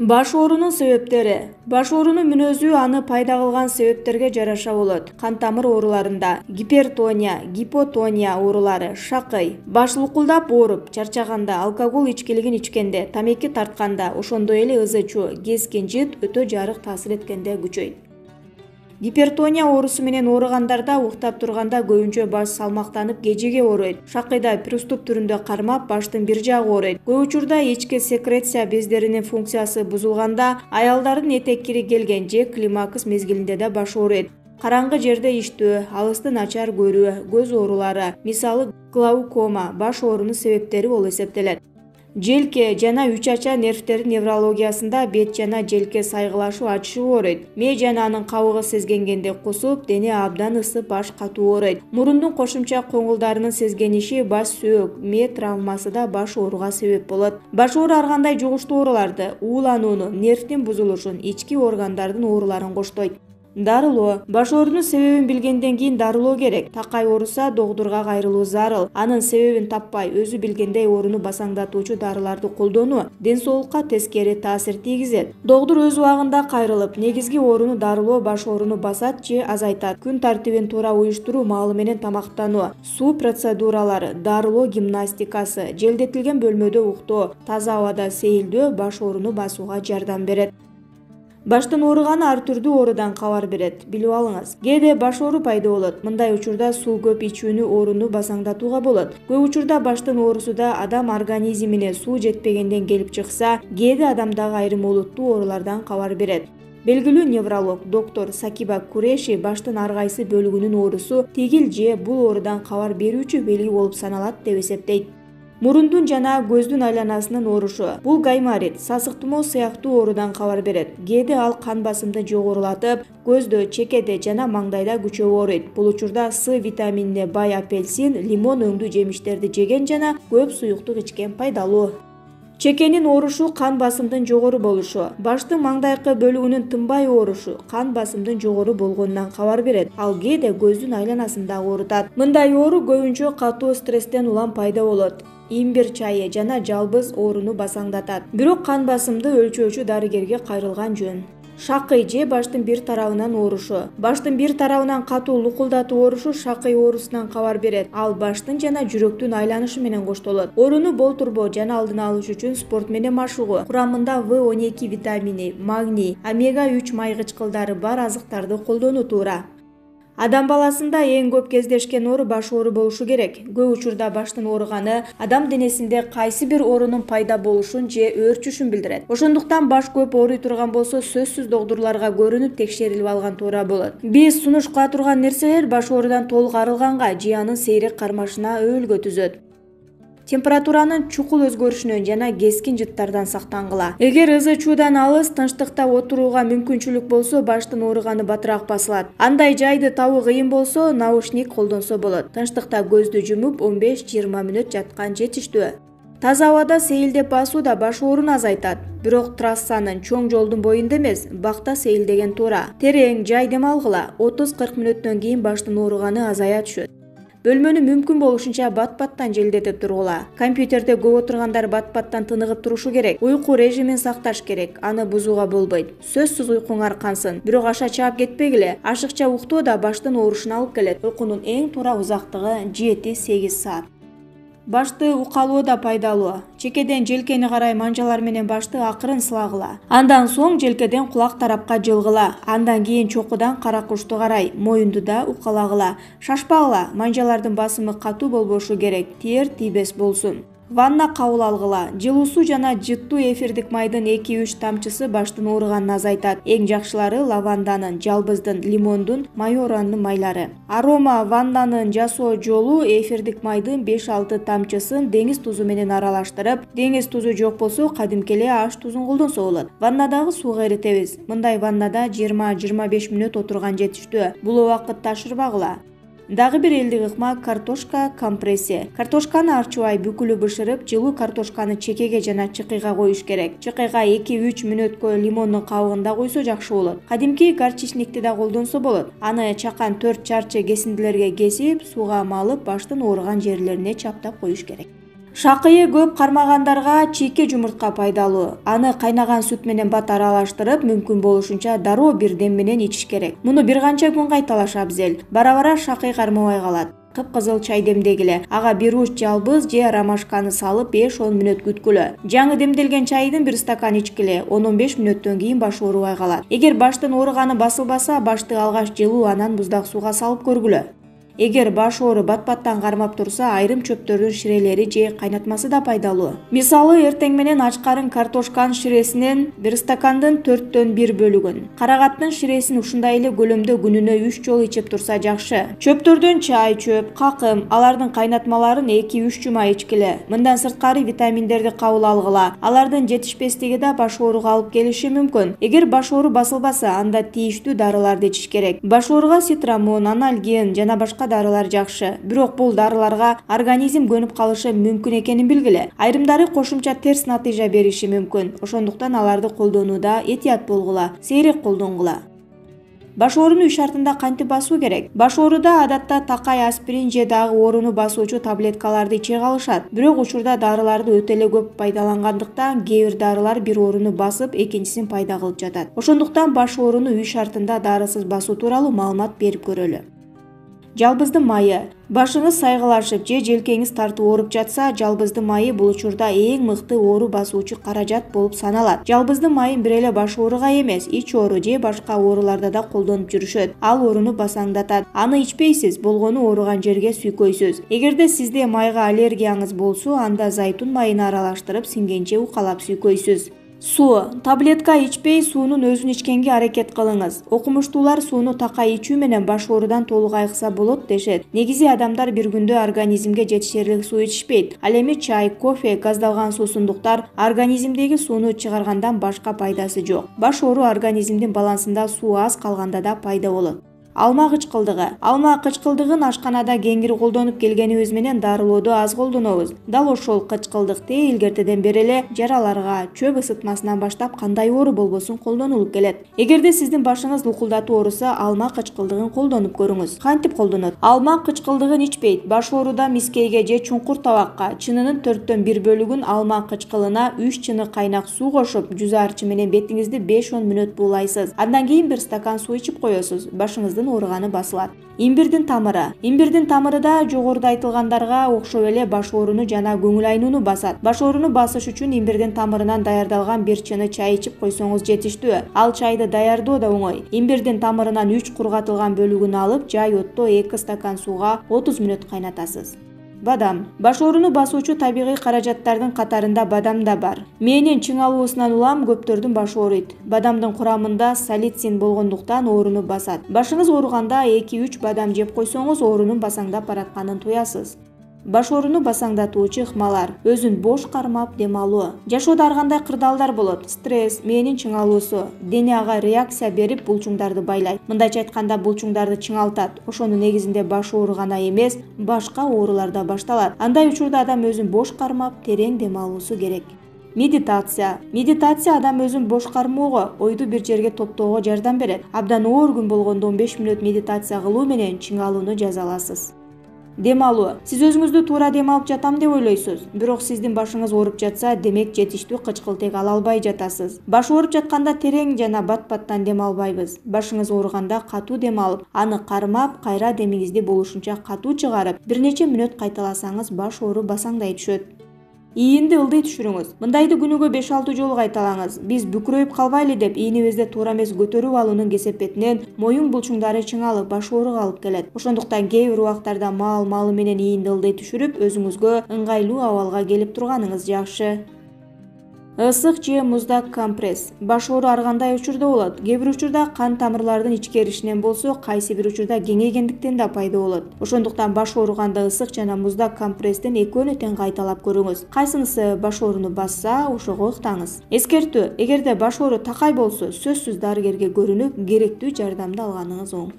Баш оорунун себептери. Баш оорунун мүнөзү аны пайда кылган себептерге жараша болот. Кан тамыр ооруларында гипертония, гипотония оорулары, шакый, баш лукулдап ооруп, чарчаганда, алкоголь ичкилигин ичкенде, тамеки тартканда, ошондой эле ызы чуу, keskin жыт өтө жарык таасир эткенде күчөйт. Гипертония оорусу менен ооругандарда уктап турганда көбүнчө баш салмактанып кежиге ооруйт. Шакыйда приступ түрүндө кармап баштын бир жагы ооруйт. Көп учурда ички секреция бездеринин функциясы бузулганда, аялдардын этек кири келген же климакс мезгилинде да баш ооруйт. Караңгы жерде иштөө, алысты начар көрүү, көз оорулары, мисалы глаукома баш оорунун себептери болуп эсептелет. Желке жана үч ача нервтери неврологиясында бет жана желке сайгылашуу ачышып ооруйт. Мээ жана анын кабыгы сезгенгенде кусуп, дене абдан ысып, баш катуу ооруйт. Мурундун кошумча коңгулдарынын сезгениши баш сөөк, мээ травмасы да баш ооруга себеп болот. Баш оору ар кандай жугуштуу ооруларды, ууланууну, нервдин бузулушун, ички органдардын ооруларын коштойт. Дарылоо. Баш оорунун себебин билгенден кийин дарылоо керек. Такай ооруса доктурга кайрылуу зарыл. Анын себебин таппай, өзү билгендей ооруну басаңдатуучу дарыларды колдонуу ден соолукка тескери таасир тийгизет. Доктур өз убагында кайрылып, негизги ооруну дарылоо баш ооруну басат же азайтат. Күн тартибин туура уюштуруу, маалы менен тамактануу, суу процедуралары, дарылоо гимнастикасы, желдетилген бөлмөдө уктоо, таза абада сейилдөө баш ооруну басууга жардам берет. Баштын ооруганы ар түрдүү оорудан кабар берет, билип алыңыз. Кээде баш оору пайда болот. Мындай учурда суу көп ичүүнү ооруну басаңдатууга болот. Көп учурда баштын оорусу да адам организмине суу жетпегенден келип чыкса, кээде адамдагы айрым олуттуу оорулардан кабар берет. Белгилүү невролог доктор Сакиба Куреши баштын ар кайсы бөлүгүнүн оорусу тигил же бул оорудан кабар берүүчү белги болуп саналат деп эсептейт. Мурундун жана көздүн айланасынын оорушу. Бул гайморит, сасык тумоо сыяктуу оорудан кабар берет. Кээде ал кан басымды жогорулатып, көздө, чекеде жана маңдайда күчөп ооруйт. Бул учурда С витаминине бай апельсин, лимон өңдүү жемиштерди жеген жана көп суюктук ичкен пайдалуу. Чекенин оорушу кан басымдын жогору болушу, баштын маңдайкы бөлүгүнүн тынбай оорушу кан басымдын жогору болгонунан кабар берет. Ал кээде көздүн айланасын да оорутат. Мындай оору көбүнчө катуу стресстен улам пайда болот. Имбир чайы жана жалбыз ооруну басаңдатат. Бирок кан басымды өлчөөчү дарыгерге кайрылган жөн. Шакый же баштын бир тарабынан оорушу. Баштын бир тарабынан катуу лукулдатуу оорушу шакый оорусунан кабар берет. Ал баштын жана жүрөктүн айланышы менен коштолот. Ооруну болтурбоо жана алдын алыш үчүн спорт менен машыгуу, курамында В12 витамини, магний, омега-3 майгычкылдары бар азыктарды колдонуу туура. Адам баласында эң көп кездешкен оору баш оору болушу керек. Көп учурда баштын ооруганы адам денесинде кайсы бир оорунун пайда болушун же өөрчүшүн билдирет. Ошондуктан баш көп ооруй турган болсо, сөзсүз доктурларга көрүнүп текшерилип алган туура болот. Биз сунуш кыла турган нерселер баш ооруудан толук арылганга же анын сейрек кармашына өбөлгө түзөт. Температуранын чукул өзгөрүшүнөн жана кескин жыттардан сактангыла. Эгер ызы чуудан алыс, тынчтыкта отурууга мүмкүнчүлүк болсо, баштын ооруганы батыраак басылат. Андай жайды табуу кыйын болсо, наушник колдонсо болот. Тынчтыкта көздү жумуп 15-20 мүнөт жаткан жетиштүү. Таза абада сейилдеп басуу да баш ооруну азайтат. Бирок трассанын, чоң жолдун боюнда эмес, бакта сейилдеген туура. Терең, жай дем алгыла. 30-40 мүнөттөн кийин баштын ооруганы азая түшөт. Бөлмөнү мүмкүн болушунча бат-баттан желдетип тургула. Компьютерде көп отургандар бат-баттан тыныгып турушу керек. Уйку режимин сакташ керек. Аны бузууга болбойт. Сөзсүз уйкуңар кансын. Бирок аша чаап кетпегиле. Ашыкча уктоо да баштын оорушуна алып келет. Уйкунун эң туура узактыгы 7-8 саат. Башты укалоо да пайдалуу. Чекеден желкени карай манжалар менен башты акырын сылагыла. Андан соң желкеден кулак тарапка жылгыла. Андан кийин чокудан кара кушту карай, моюнду да укалагыла. Шашпагыла, манжалардын басымы катуу болбошу керек, тиер тийбес болсун. Ванна кабыл алгыла. Жылуу суу жана жыттуу эфирдик майдын 2-3 тамчысы баштын ооруганын азайтат. Эң жакшылары лаванданын, жалбыздын, лимондун, майоранын майлары. Арома ваннанын жасоо жолу эфирдик майдын 5-6 тамчысын деңиз тузу менен аралаштырып, деңиз тузу жок болсо кадимки эле аш тузун колдонсо болот. Ваннадагы сууга эритебиз. Мындай ваннада 20-25 мүнөт отурган жетиштүү. Бул убакытта ташырбагыла. Дагы бир элдик ыкма картошка компрессия. Картошканы арчыбай бүкүлү бышырып, жылуу картошканы чекеге жана чыкыйга коюш керек. Чыкыйга 2-3 мүнөткө лимондун кабыгын койсо жакшы болот. Кадимки горчичникти да колдонсо болот. Аны чакан 4 чарчы кесиндилерге кесип, сууга малып, баштын ооруган жерлерине чаптап коюш керек. Шакыйы көп кармагандарга чийке жумуртка пайдалуу. Аны кайнаган сүт менен бат аралаштырып, мүмкүн болушунча дароо бир дем менен ичиш керек. Муну бир канча күн кайталаш абзел. Бара-бара шакый кармабай калат. Кыпкызыл чай демдегиле. Ага бир уч жалбыз же ромашканы салып 5-10 мүнөт күткүлө. Жаңы демделген чайдын бир стакан ичкиле. 10-15 мүнөттөн кийин баш оорубай калат. Эгер баштын ооруганы басылбаса, башты алгач жылуу анан буздак сууга салып көргүлө. Эгер баш оору бат-баттан кармап турса, айрым чөптөрдүн ширелери же кайнатмасы да пайдалуу. Мисалы, эртең менен ачкарын картошканын ширесинен бир стакандын 4/1 бөлүгүн, карагаттын ширесин ушундай эле көлөмдө күнүнө 3 жолу ичип турса жакшы. Чөптөрдөн чай, чөп, какым, алардын кайнатмаларын 2-3 жума ичкиле. Мындан сырткары витаминдерди кабыл алгыла. Алардын жетишпестиги да баш ооруга алып келиши мүмкүн. Эгер баш оору басылбаса, анда тийиштүү дарыларды ичиш керек. Баш ооруга ситрамон, анальгин жана башка дарылар жакшы. Бирок бул дарыларга организм көнүп калышы мүмкүн экенин билгиле. Айрымдары кошумча терс натыйжа бериши мүмкүн. Ошондуктан аларды колдонууда этият болгула, сейрек колдонгула. Баш ооруну үй шартында кантип басуу керек? Баш ооруда адатта такай, аспирин же дагы ооруну басуучу таблеткаларды иче калышат. Бирок учурда дарыларды өтө эле көп пайдалангандыктан кээ бир дарылар бир ооруну басып, экинчисин пайда кылып жатат. Ошондуктан баш ооруну үй шартында дарысыз басуу тууралуу маалымат берип көрөлү. Жалбыздын майы. Башыңыз сайгылашып же желкеңиз тартып ооруп жатса, жалбыздын майы бул учурда эң мыкты оору басуучу каражат болуп саналат. Жалбыздын майын бир эле баш ооруга эмес, ич оору же башка ооруларда да колдонуп жүрүшөт. Ал ооруну басаңдатат. Аны ичпейсиз, болгону ооруган жерге сүйкөйсүз. Эгерде сизде майга аллергияңыз болсо, анда зайтун майын аралаштырып сиңгенче укалап сүйкөйсүз. Суу. Таблетка ичпей, суунун өзүн ичкенге аракет кылыңыз. Окумуштуулар сууну такай ичүү менен баш оорудан толук айыкса болот дешет. Негизи адамдар бир күндө организмге жетишерлик суу ичишпейт. Ал эми чай, кофе, газдалган суусундуктар организмдеги сууну чыгаргандан башка пайдасы жок. Баш оору организмдин балансында суу аз калганда да пайда болот. Алма кычкылдыгы. Алма кычкылдыгын ашканада кеңири колдонуп келгенибиз менен дарылоодо аз колдонобуз. Дал ошол кычкылдыкты илгертеден бери эле жараларга, чөп ысытмасынан баштап кандай оору болбосун колдонулуп келет. Эгерде сиздин башыңыз лукулдатуу ооруса, алма кычкылдыгын колдонуп көрүңүз. Кантип колдонот? Алма кычкылдыгын ичпейт. Баш ооруда мискейге же чуңкур табакка чынынын 4/1 бөлүгүн алма кычкылына 3 чыны кайнак суу кошуп, жүз арчы менен бетиңизди 5-10 мүнөт буулайсыз. Андан кийин бир стакан суу ичип коесуз. Башыңыздын ооруганы басылат. Имбирдин тамыры. Имбирдин тамыры да жогоруда айтылгандарга окшоп эле баш ооруну жана көңүл айнууну басат. Баш ооруну басыш үчүн имбирдин тамырынан даярдалган бир чыны чай ичип койсоңуз жетиштүү. Ал чайды даярдоо да оңой. Имбирдин тамырынан 3 кургатылган бөлүгүн алып, жай отто 2 стакан сууга 30 мүнөт кайнатасыз. Бадам. Баш ооруну басуучу табигый каражаттардын катарында бадам да бар. Мээнин чыңалуусунан улам көптөрдүн башы ооруйт. Бадамдын курамында салицин болгондуктан ооруну басат. Башыңыз ооруганда 2-3 бадам жеп койсоңуз оорунун басаңдап баратканын туясыз. Баш ооруну басаңдатуучу ыкмалар. Өзүн бош кармап дем алуу. Жашоодо ар кандай кырдаалдар болот. Стресс, мээнин чыңалуусу, дене ага реакция берип булчуңдарды байлайт. Мындайча айтканда булчуңдарды чыңалтат. Ошонун негизинде баш оору гана эмес, башка оорулар да башталат. Андай учурда адам өзүн бош кармап, терең дем алуусу керек. Медитация. Медитация адам өзүн бош кармоого, ойду бир жерге топтоого жардам берет. Абдан оор күн болгондо 15 мүнөт медитация кылуу менен чыңалууну жаза аласыз. Дем алуу. Сиз өзүңүздү туура дем алып жатам деп ойлойсуз. Бирок сиздин башыңыз ооруп жатса, демек жетиштүү кычкылтек ала албай жатасыз. Баш ооруп жатканда терең жана бат-баттан дем албайбыз. Башыңыз ооруганда катуу дем алып, аны кармап, кайра демиңизди болушунча катуу чыгарып, бир нече мүнөт кайталасаңыз баш оору басаңдай түшөт. Ийинди ылдый түшүрүңүз. Мындайды күнүгө 5-6 жолу кайталаңыз. Биз бүкүрөйүп калбайлы деп ийнибизди туура эмес көтөрүп алуунун кесепетинен моюн булчуңдары чыңалып, баш ооруга алып келет. Ошондуктан кээ бир убактарда маал-маалы менен ийинди ылдый түшүрүп, өзүңүзгө ыңгайлуу абалга келип турганыңыз жакшы. Ысык же муздак компресс. Баш оору ар кандай учурда болот. Кээ бир учурда кан тамырлардын ичкеришинен болсо, кайсы бир учурда кеңейгендиктен да пайда болот. Ошондуктан баш ооруганда ысык жана муздак компресстен экөөнү тең кайталап көрүңүз. Кайсынысы баш ооруну басса, ошого ыктаңыз. Эскертүү: эгерде баш оору такай болсо, сөзсүз дарыгерге көрүнүп, керектүү жардамды алганыңыз оң.